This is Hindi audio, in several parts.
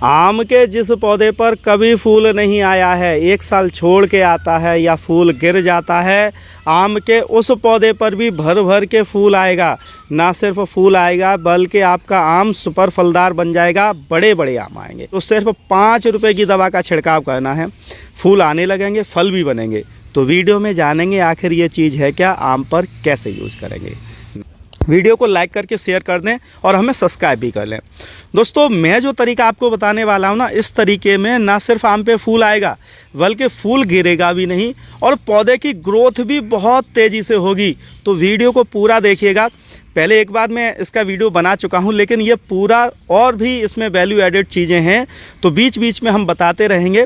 आम के जिस पौधे पर कभी फूल नहीं आया है, एक साल छोड़ के आता है या फूल गिर जाता है, आम के उस पौधे पर भी भर भर के फूल आएगा। ना सिर्फ फूल आएगा बल्कि आपका आम सुपर फलदार बन जाएगा, बड़े बड़े आम आएंगे। तो सिर्फ 5 रुपए की दवा का छिड़काव करना है, फूल आने लगेंगे, फल भी बनेंगे। तो वीडियो में जानेंगे आखिर ये चीज़ है क्या, आम पर कैसे यूज़ करेंगे। वीडियो को लाइक करके शेयर कर दें और हमें सब्सक्राइब भी कर लें। दोस्तों, मैं जो तरीका आपको बताने वाला हूँ ना, इस तरीके में ना सिर्फ आम पे फूल आएगा बल्कि फूल गिरेगा भी नहीं और पौधे की ग्रोथ भी बहुत तेज़ी से होगी। तो वीडियो को पूरा देखिएगा। पहले एक बार मैं इसका वीडियो बना चुका हूँ, लेकिन ये पूरा और भी इसमें वैल्यू एडेड चीज़ें हैं, तो बीच बीच में हम बताते रहेंगे।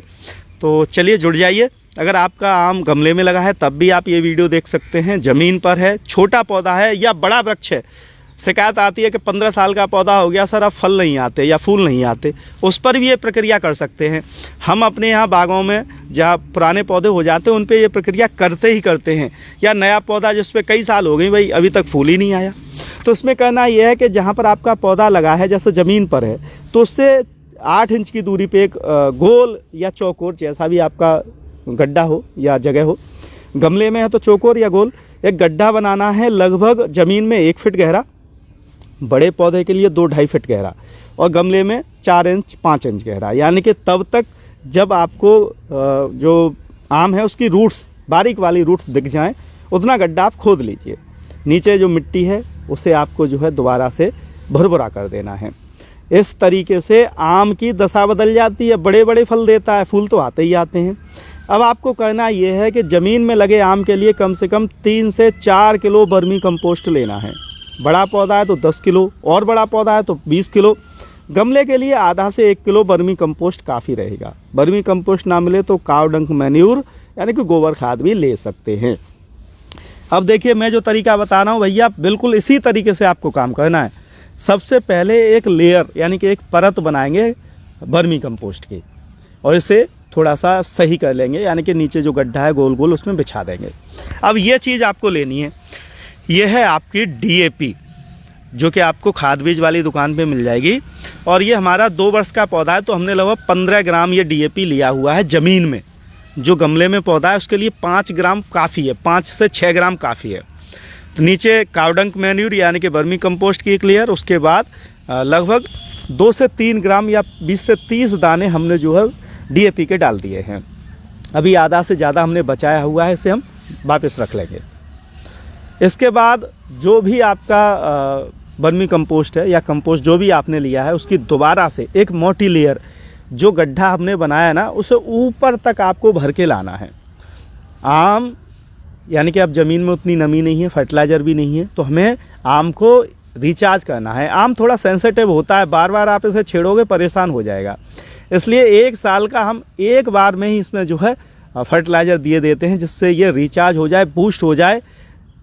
तो चलिए जुड़ जाइए। अगर आपका आम गमले में लगा है तब भी आप ये वीडियो देख सकते हैं, ज़मीन पर है, छोटा पौधा है या बड़ा वृक्ष है। शिकायत आती है कि 15 साल का पौधा हो गया सर, अब फल नहीं आते या फूल नहीं आते, उस पर भी ये प्रक्रिया कर सकते हैं। हम अपने यहाँ बागों में जहाँ पुराने पौधे हो जाते हैं उन पे ये प्रक्रिया करते ही करते हैं। या नया पौधा जिस पे कई साल हो गए भाई अभी तक फूल ही नहीं आया, तो उसमें करना ये है कि जहाँ पर आपका पौधा लगा है, जैसे ज़मीन पर है, तो उससे 8 इंच की दूरी पर एक गोल या चौकोर, जैसा भी आपका गड्ढा हो या जगह हो, गमले में है तो चौकोर या गोल, एक गड्ढा बनाना है लगभग ज़मीन में 1 फीट गहरा, बड़े पौधे के लिए 2-2.5 फीट गहरा, और गमले में 4 इंच 5 इंच गहरा। यानी कि तब तक जब आपको जो आम है उसकी रूट्स, बारीक वाली रूट्स दिख जाएं, उतना गड्ढा आप खोद लीजिए। नीचे जो मिट्टी है उसे आपको जो है दोबारा से भुरभुरा कर देना है। इस तरीके से आम की दशा बदल जाती है, बड़े बड़े फल देता है, फूल तो आते ही आते हैं। अब आपको करना ये है कि ज़मीन में लगे आम के लिए कम से कम 3 से 4 किलो वर्मी कंपोस्ट लेना है। बड़ा पौधा है तो 10 किलो, और बड़ा पौधा है तो 20 किलो। गमले के लिए आधा से 1 किलो वर्मी कंपोस्ट काफ़ी रहेगा। वर्मी कंपोस्ट ना मिले तो काव डंक मैन्यूर यानी कि गोबर खाद भी ले सकते हैं। अब देखिए, मैं जो तरीका बता रहा हूँ भैया, बिल्कुल इसी तरीके से आपको काम करना है। सबसे पहले एक लेयर यानी कि एक परत बनाएंगे वर्मी कंपोस्ट की, और इसे थोड़ा सा सही कर लेंगे, यानी कि नीचे जो गड्ढा है गोल गोल उसमें बिछा देंगे। अब ये चीज़ आपको लेनी है, ये है आपकी DAP, जो कि आपको खाद बीज वाली दुकान पे मिल जाएगी। और ये हमारा 2 वर्ष का पौधा है, तो हमने लगभग 15 ग्राम ये DAP लिया हुआ है ज़मीन में। जो गमले में पौधा है उसके लिए 5 ग्राम काफ़ी है, 5 से 6 ग्राम काफ़ी है। तो नीचे कावडंक मैन्यूर यानी कि वर्मी कंपोस्ट की एक लेयर, उसके बाद लगभग 2 से 3 ग्राम या 20 से 30 दाने हमने जो है DAP के डाल दिए हैं। अभी आधा से ज़्यादा हमने बचाया हुआ है, इसे हम वापस रख लेंगे। इसके बाद जो भी आपका वर्मी कंपोस्ट है या कंपोस्ट जो भी आपने लिया है, उसकी दोबारा से एक मोटी लेयर, जो गड्ढा हमने बनाया ना, उसे ऊपर तक आपको भर के लाना है। आम यानी कि अब ज़मीन में उतनी नमी नहीं है, फर्टिलाइज़र भी नहीं है, तो हमें आम को रिचार्ज करना है। आम थोड़ा सेंसिटिव होता है, बार बार आप इसे छेड़ोगे परेशान हो जाएगा। इसलिए 1 साल का हम एक बार में ही इसमें जो है फर्टिलाइज़र दिए देते हैं, जिससे ये रिचार्ज हो जाए, बूस्ट हो जाए।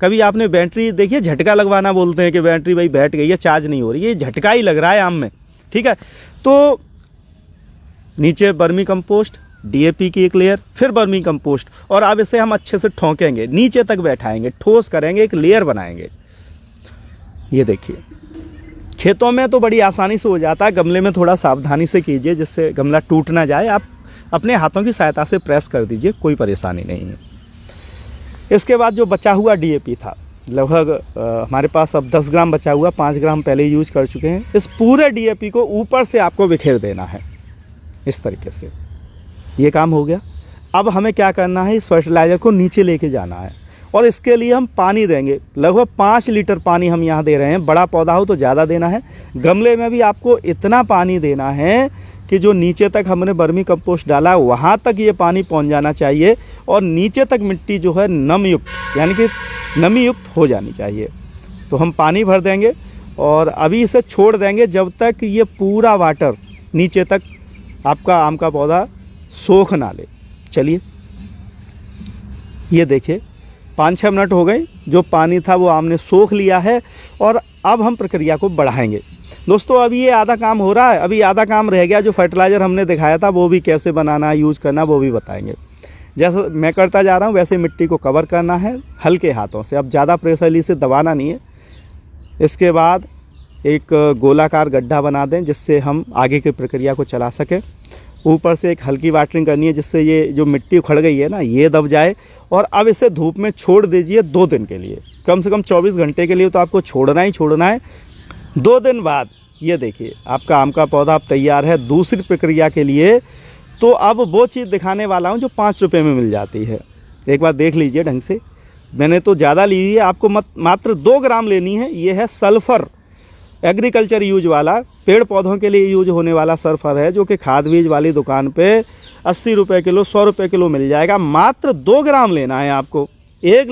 कभी आपने बैटरी देखिए, झटका लगवाना बोलते हैं कि बैटरी भाई बैठ गई है, चार्ज नहीं हो रही, ये झटका ही लग रहा है आम में, ठीक है। तो नीचे वर्मी कंपोस्ट, DAP की एक लेयर, फिर वर्मी कंपोस्ट, और अब इसे हम अच्छे से ठोकेंगे, नीचे तक बैठाएंगे, ठोस करेंगे, एक लेयर बनाएंगे। ये देखिए, खेतों में तो बड़ी आसानी से हो जाता है, गमले में थोड़ा सावधानी से कीजिए जिससे गमला टूट ना जाए। आप अपने हाथों की सहायता से प्रेस कर दीजिए, कोई परेशानी नहीं है। इसके बाद जो बचा हुआ DAP था, लगभग हमारे पास अब 10 ग्राम बचा हुआ, 5 ग्राम पहले यूज कर चुके हैं। इस पूरे DAP को ऊपर से आपको बिखेर देना है, इस तरीके से। ये काम हो गया। अब हमें क्या करना है, इस फर्टिलाइज़र को नीचे लेके जाना है, और इसके लिए हम पानी देंगे। लगभग 5 लीटर पानी हम यहाँ दे रहे हैं। बड़ा पौधा हो तो ज़्यादा देना है, गमले में भी आपको इतना पानी देना है कि जो नीचे तक हमने वर्मी कंपोस्ट डाला वहाँ तक ये पानी पहुँच जाना चाहिए, और नीचे तक मिट्टी जो है नम युक्त यानी कि नमी युक्त हो जानी चाहिए। तो हम पानी भर देंगे और अभी इसे छोड़ देंगे जब तक ये पूरा वाटर नीचे तक आपका आम का पौधा सोख ना ले। चलिए, ये देखिए 5-6 मिनट हो गए, जो पानी था वो आम ने सोख लिया है, और अब हम प्रक्रिया को बढ़ाएंगे। दोस्तों, अभी ये आधा काम हो रहा है, अभी आधा काम रह गया। जो फर्टिलाइज़र हमने दिखाया था वो भी कैसे बनाना है, यूज़ करना, वो भी बताएंगे। जैसे मैं करता जा रहा हूँ वैसे मिट्टी को कवर करना है हल्के हाथों से, अब ज़्यादा प्रेशरली से दबाना नहीं है। इसके बाद एक गोलाकार गड्ढा बना दें जिससे हम आगे की प्रक्रिया को चला सकें। ऊपर से एक हल्की वाटरिंग करनी है जिससे ये जो मिट्टी उखड़ गई है ना ये दब जाए। और अब इसे धूप में छोड़ दीजिए 2 दिन के लिए, कम से कम 24 घंटे के लिए तो आपको छोड़ना ही छोड़ना है। 2 दिन बाद ये देखिए आपका आम का पौधा अब तैयार है दूसरी प्रक्रिया के लिए। तो अब वो चीज़ दिखाने वाला हूँ जो 5 रुपये में मिल जाती है। एक बार देख लीजिए ढंग से, मैंने तो ज़्यादा ली है, आपको मात्र 2 ग्राम लेनी है। ये है सल्फ़र, एग्रीकल्चर यूज वाला, पेड़ पौधों के लिए यूज होने वाला सल्फ़र है, जो कि खाद बीज वाली दुकान पे 80 रुपये किलो 100 रुपये किलो मिल जाएगा। मात्र 2 ग्राम लेना है आपको। 1